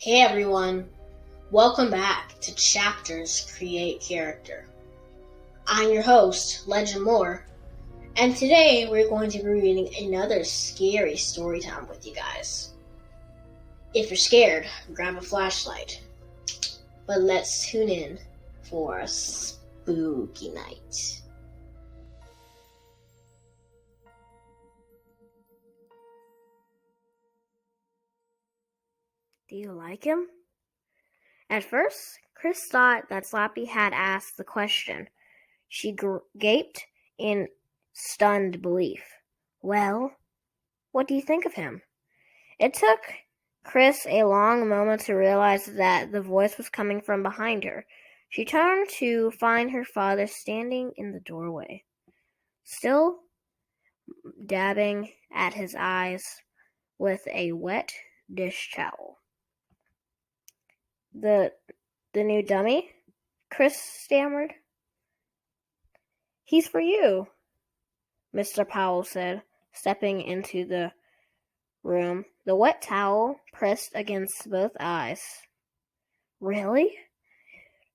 Hey everyone, welcome back to Chapters Create Character. I'm your host, Legend Lore, and today we're going to be reading another scary story time with you guys. If you're scared, grab a flashlight, but let's tune in for a spooky night. Do you like him? At first, Chris thought that Slappy had asked the question. She gaped in stunned belief. Well, what do you think of him? It took Chris a long moment to realize that the voice was coming from behind her. She turned to find her father standing in the doorway, still dabbing at his eyes with a wet dish towel. The new dummy? Chris stammered. He's for you, Mr. Powell said, stepping into the room, the wet towel pressed against both eyes. Really?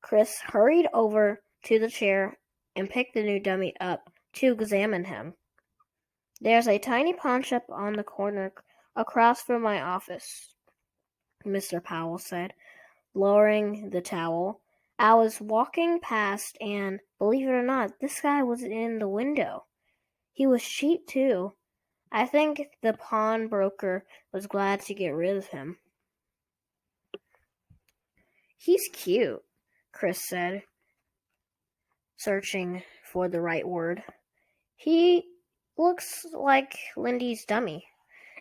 Chris hurried over to the chair and picked the new dummy up to examine him. There's a tiny pawnshop on the corner across from my office, Mr. Powell said, lowering the towel. I was walking past and, believe it or not, this guy was in the window. He was cheap too. I think the pawnbroker was glad to get rid of him. He's cute, Chris said, searching for the right word. He looks like Lindy's dummy,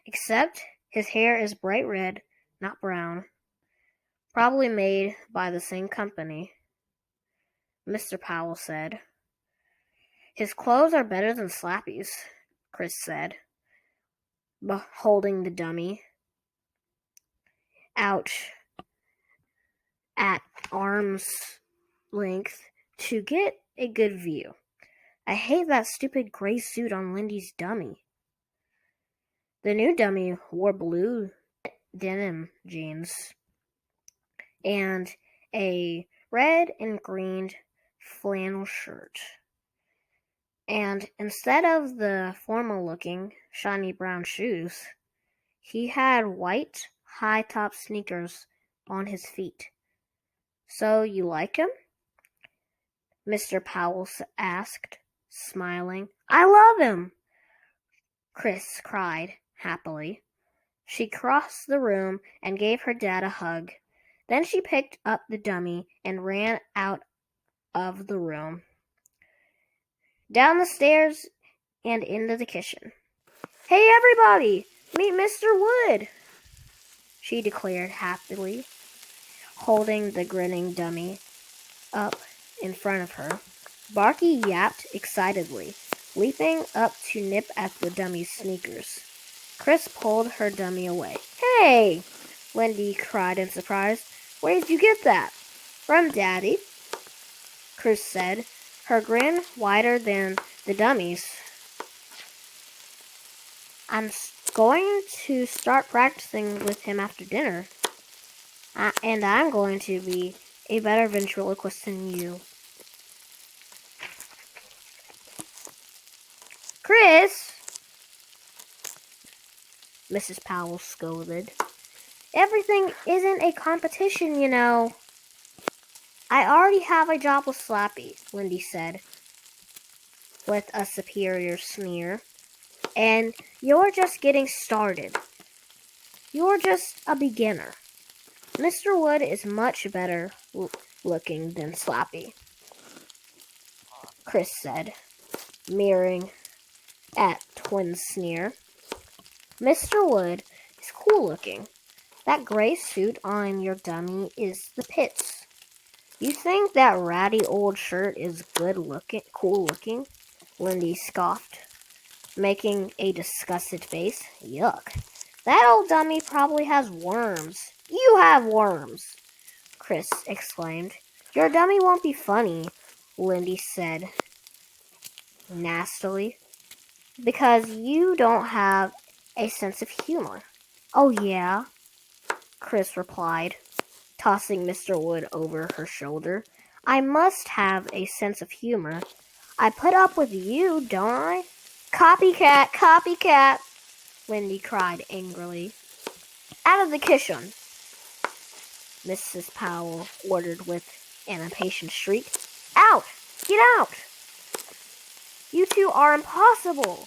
except his hair is bright red, not brown. Probably made by the same company, Mr. Powell said. His clothes are better than Slappy's, Chris said, holding the dummy out at arm's length to get a good view. I hate that stupid gray suit on Lindy's dummy. The new dummy wore blue denim jeans and a red and green flannel shirt. And instead of the formal-looking, shiny brown shoes, he had white, high-top sneakers on his feet. So you like him? Mr. Powell asked, smiling. I love him! Chris cried happily. She crossed the room and gave her dad a hug. Then she picked up the dummy and ran out of the room, down the stairs and into the kitchen. Hey, everybody! Meet Mr. Wood! She declared happily, holding the grinning dummy up in front of her. Barky yapped excitedly, leaping up to nip at the dummy's sneakers. Chris pulled her dummy away. Hey! Lindy cried in surprise. Where did you get that? From Daddy, Chris said, her grin wider than the dummy's. I'm going to start practicing with him after dinner. And I'm going to be a better ventriloquist than you. Chris! Mrs. Powell scolded. Everything isn't a competition, you know. I already have a job with Slappy, Lindy said, with a superior sneer. And you're just getting started. You're just a beginner. Mr. Wood is much better looking than Slappy, Chris said, mirroring at Twin's sneer. Mr. Wood is cool looking. That gray suit on your dummy is the pits. You think that ratty old shirt is cool looking? Lindy scoffed, making a disgusted face. Yuck. That old dummy probably has worms. You have worms, Chris exclaimed. Your dummy won't be funny, Lindy said nastily, because you don't have a sense of humor. Oh yeah? Chris replied, tossing Mr. Wood over her shoulder. I must have a sense of humor. I put up with you, don't I? Copycat, copycat, Lindy cried angrily. Out of the kitchen, Mrs. Powell ordered with an impatient shriek. Out! Get out! You two are impossible!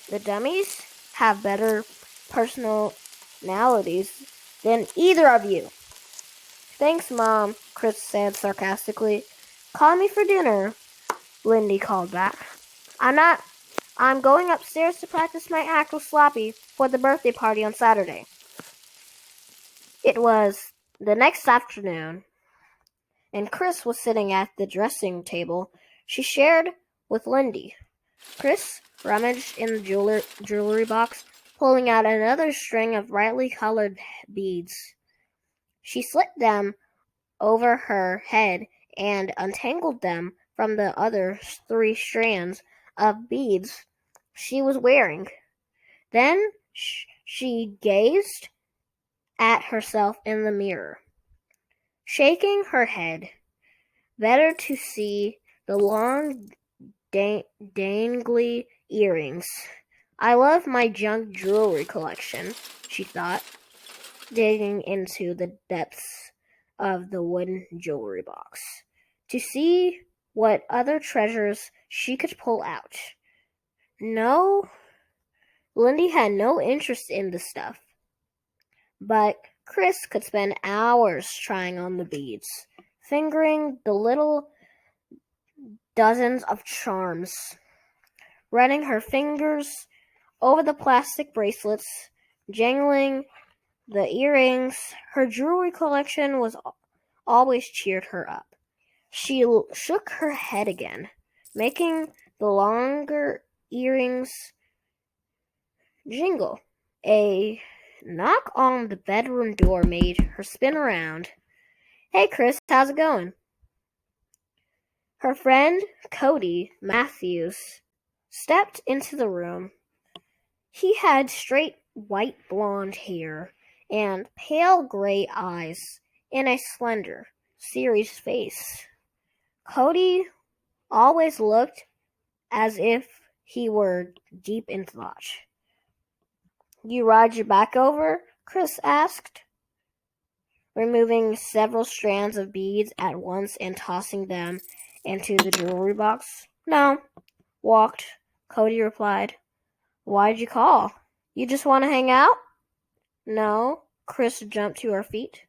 The dummies have better personalities than either of you. Thanks, Mom, Chris said sarcastically. Call me for dinner, Lindy called back. I'm going upstairs to practice my act with Sloppy for the birthday party on Saturday. It was the next afternoon, and Chris was sitting at the dressing table she shared with Lindy. Chris rummaged in the jewelry box, pulling out another string of brightly colored beads. She slipped them over her head and untangled them from the other 3 strands of beads she was wearing. Then she gazed at herself in the mirror, shaking her head, better to see the long, dangly earrings. I love my junk jewelry collection, she thought, digging into the depths of the wooden jewelry box to see what other treasures she could pull out. No, Lindy had no interest in the stuff, but Chris could spend hours trying on the beads, fingering the little dozens of charms, running her fingers over the plastic bracelets, jangling the earrings. Her jewelry collection was always cheered her up. She shook her head again, making the longer earrings jingle. A knock on the bedroom door made her spin around. Hey, Chris, how's it going? Her friend, Cody Matthews, stepped into the room. He had straight white blonde hair and pale gray eyes in a slender, serious face. Cody always looked as if he were deep in thought. You ride your back over? Chris asked, removing several strands of beads at once and tossing them into the jewelry box. No, walked, Cody replied. Why'd you call? You just want to hang out? No, Chris jumped to her feet.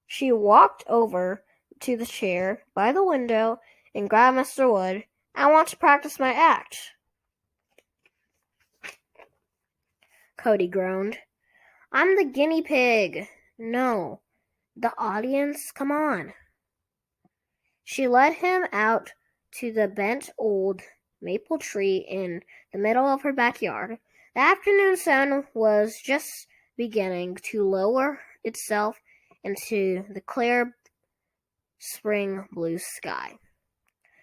She walked over to the chair by the window and grabbed Mr. Wood. I want to practice my act. Cody groaned. I'm the guinea pig. No, the audience, come on. She led him out to the bent old maple tree in the middle of her backyard. The afternoon sun was just beginning to lower itself into the clear spring blue sky.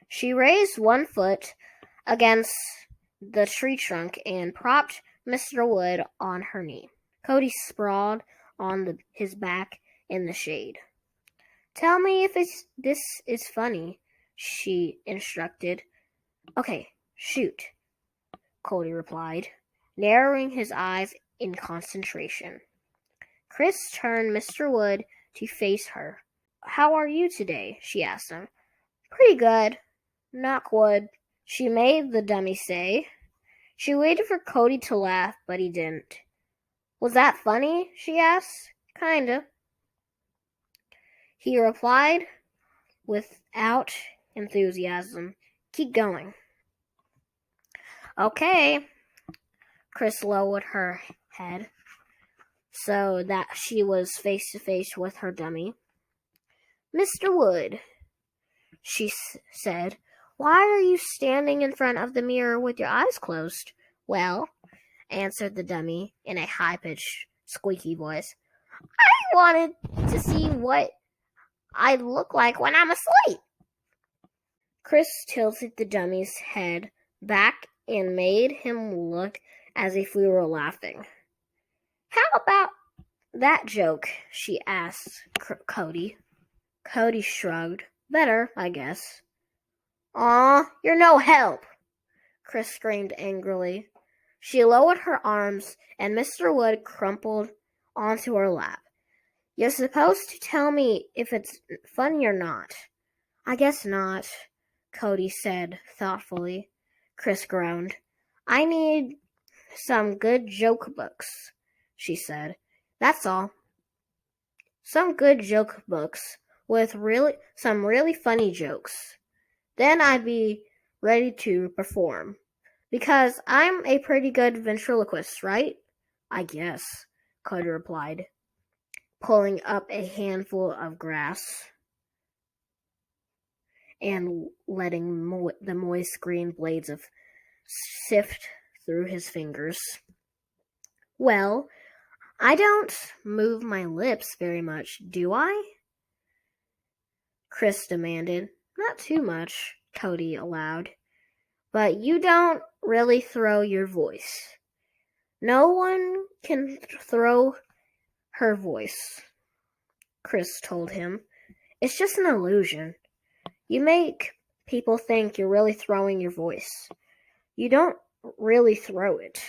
She raised one foot against the tree trunk and propped Mr. Wood on her knee. Cody sprawled on his back in the shade. Tell me if this is funny, she instructed. Okay, shoot, Cody replied, narrowing his eyes in concentration. Chris turned Mr. Wood to face her. How are you today? She asked him. Pretty good. Knock wood, she made the dummy say. She waited for Cody to laugh, but he didn't. Was that funny? She asked. Kinda. He replied without enthusiasm. Keep going. Okay. Chris lowered her head so that she was face to face with her dummy. Mr. Wood, she said, why are you standing in front of the mirror with your eyes closed? Well, answered the dummy in a high-pitched, squeaky voice, I wanted to see what I look like when I'm asleep. Chris tilted the dummy's head back and made him look as if we were laughing. How about that joke?" she asked Cody. Cody shrugged. "Better, I guess." "Aw, you're no help!" Chris screamed angrily. She lowered her arms, and Mr. Wood crumpled onto her lap. "You're supposed to tell me if it's funny or not." "I guess not," Cody said thoughtfully. Chris groaned. "I need some good joke books," she said. "That's all." "Some good joke books with some really funny jokes. Then I'd be ready to perform. Because I'm a pretty good ventriloquist, right?" "I guess," Cody replied, pulling up a handful of grass and letting the moist green blades of sift through his fingers. "Well, I don't move my lips very much, do I?" Chris demanded. "Not too much," Cody allowed. "But you don't really throw your voice." "No one can throw her voice," Chris told him. "It's just an illusion. You make people think you're really throwing your voice. You don't really throw it."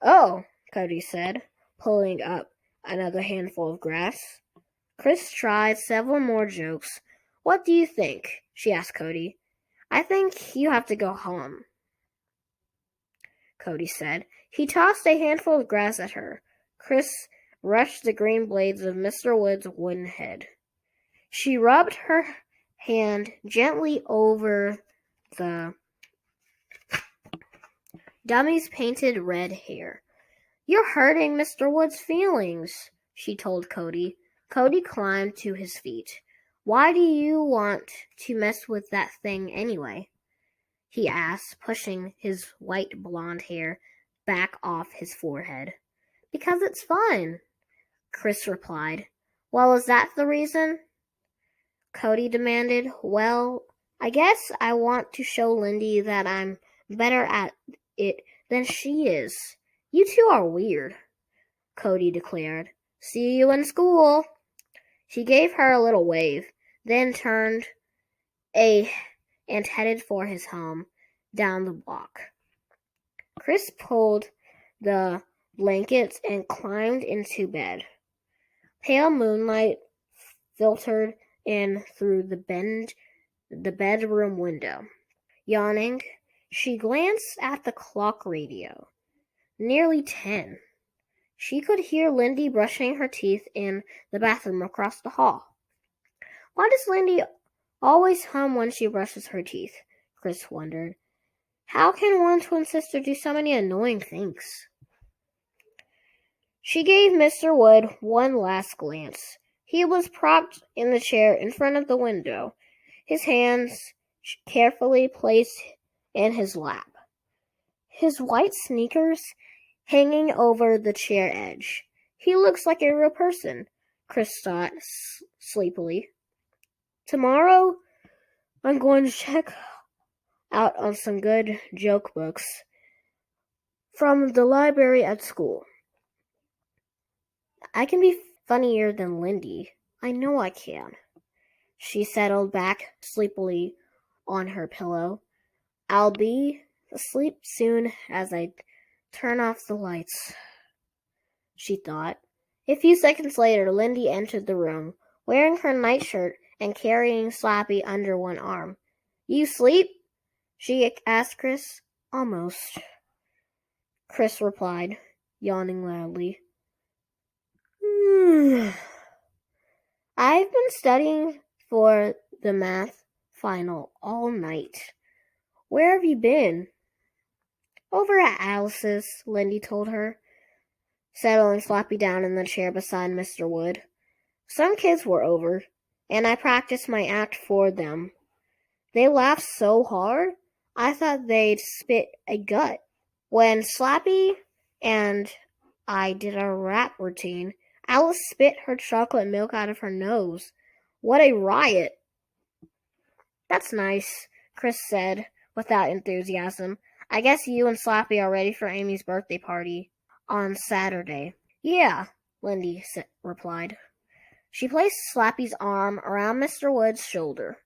"Oh," Cody said, pulling up another handful of grass. Chris tried several more jokes. "What do you think?" she asked Cody. "I think you have to go home," Cody said. He tossed a handful of grass at her. Chris brushed the green blades of Mr. Wood's wooden head. She rubbed her hand gently over the dummy's painted red hair. "You're hurting Mr. Wood's feelings," she told Cody. Cody climbed to his feet. "Why do you want to mess with that thing anyway?" he asked, pushing his white blonde hair back off his forehead. "Because it's fun," Chris replied. "Well, is that the reason?" Cody demanded. "Well, I guess I want to show Lindy that I'm better at it than she is. You two are weird," Cody declared. "See you in school." He gave her a little wave, then turned and headed for his home down the block. Chris pulled the blankets and climbed into bed. Pale moonlight filtered in through the bedroom window. Yawning, she glanced at the clock radio. Nearly 10. She could hear Lindy brushing her teeth in the bathroom across the hall. Why does Lindy always hum when she brushes her teeth? Chris wondered. How can one twin sister do so many annoying things? She gave Mr. Wood one last glance. He was propped in the chair in front of the window, his hands carefully placed in his lap, his white sneakers hanging over the chair edge. He looks like a real person, Chris thought sleepily. Tomorrow, I'm going to check out on some good joke books from the library at school. I can be funnier than Lindy. I know I can. She settled back sleepily on her pillow. I'll be asleep soon as I turn off the lights, she thought. A few seconds later, Lindy entered the room, wearing her nightshirt and carrying Slappy under one arm. You sleep? She asked Chris. Almost, Chris replied, yawning loudly. I've been studying for the math final all night. Where have you been? Over at Alice's, Lindy told her, settling Slappy down in the chair beside Mr. Wood. Some kids were over, and I practiced my act for them. They laughed so hard, I thought they'd spit a gut. When Slappy and I did our rap routine, Alice spit her chocolate milk out of her nose. What a riot! That's nice, Chris said, without enthusiasm. I guess you and Slappy are ready for Amy's birthday party on Saturday. Yeah, Lindy replied. She placed Slappy's arm around Mr. Wood's shoulder.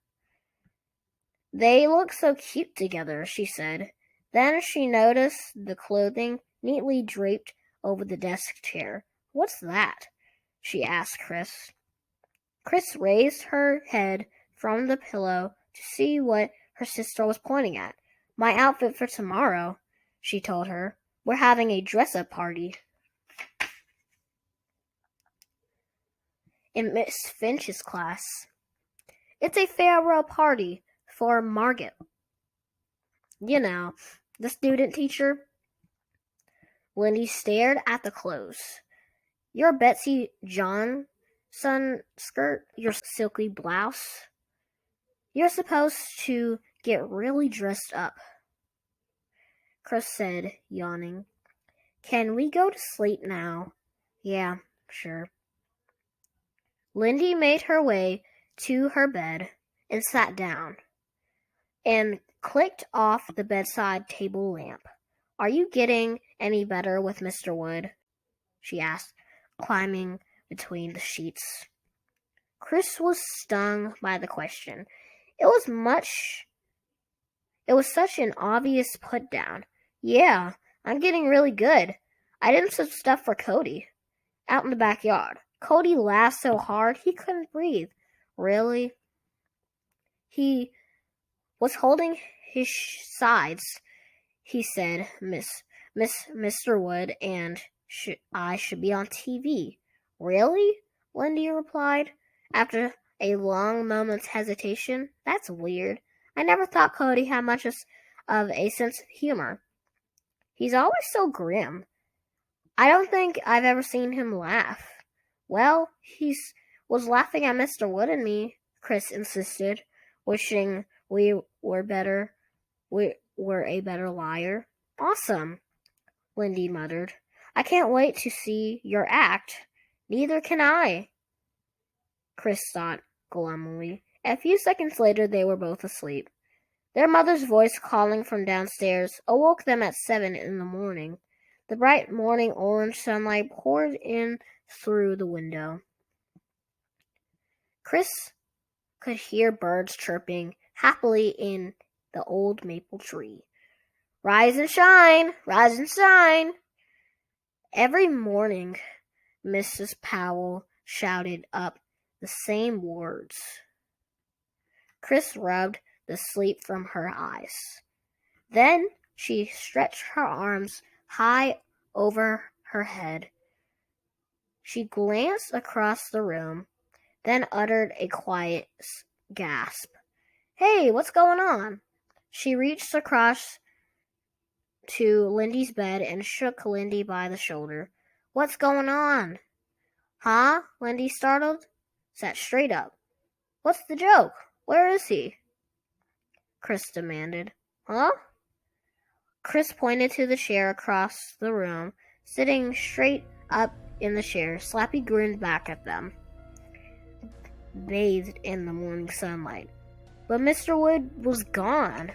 They look so cute together, she said. Then she noticed the clothing neatly draped over the desk chair. What's that? She asked Chris. Chris raised her head from the pillow to see what her sister was pointing at. My outfit for tomorrow, she told her. We're having a dress-up party. In Miss Finch's class. It's a farewell party for Margaret. You know, the student teacher. Lindy stared at the clothes. Your Betsy Johnson skirt, your silky blouse. You're supposed to get really dressed up, Chris said, yawning. Can we go to sleep now? Yeah, sure. Lindy made her way to her bed and sat down and clicked off the bedside table lamp. Are you getting any better with Mr. Wood? She asked, climbing between the sheets. Chris was stung by the question. It was such an obvious put down. Yeah, I'm getting really good. I did some stuff for Cody out in the backyard. Cody laughed so hard he couldn't breathe. Really? He was holding his sides, he said, Mr. Wood, and I should be on TV. Really? Lindy replied, after a long moment's hesitation. That's weird. I never thought Cody had much of a sense of humor. He's always so grim. I don't think I've ever seen him laugh. Well, he was laughing at Mr. Wood and me, Chris insisted, wishing we were a better liar. Awesome, Lindy muttered. I can't wait to see your act. Neither can I, Chris thought glumly. A few seconds later, they were both asleep. Their mother's voice calling from downstairs awoke them at 7 in the morning. The bright morning orange sunlight poured in through the window. Chris could hear birds chirping happily in the old maple tree. Rise and shine! Rise and shine! Every morning, Mrs. Powell shouted up the same words. Chris rubbed the sleep from her eyes. Then she stretched her arms high over her head. She glanced across the room, then uttered a quiet gasp. Hey, what's going on? She reached across to Lindy's bed and shook Lindy by the shoulder. What's going on? Huh? Lindy startled. Sat straight up. What's the joke? Where is he? Chris demanded. Huh? Chris pointed to the chair across the room, sitting straight up in the chair. Slappy grinned back at them, bathed in the morning sunlight. But Mr. Wood was gone.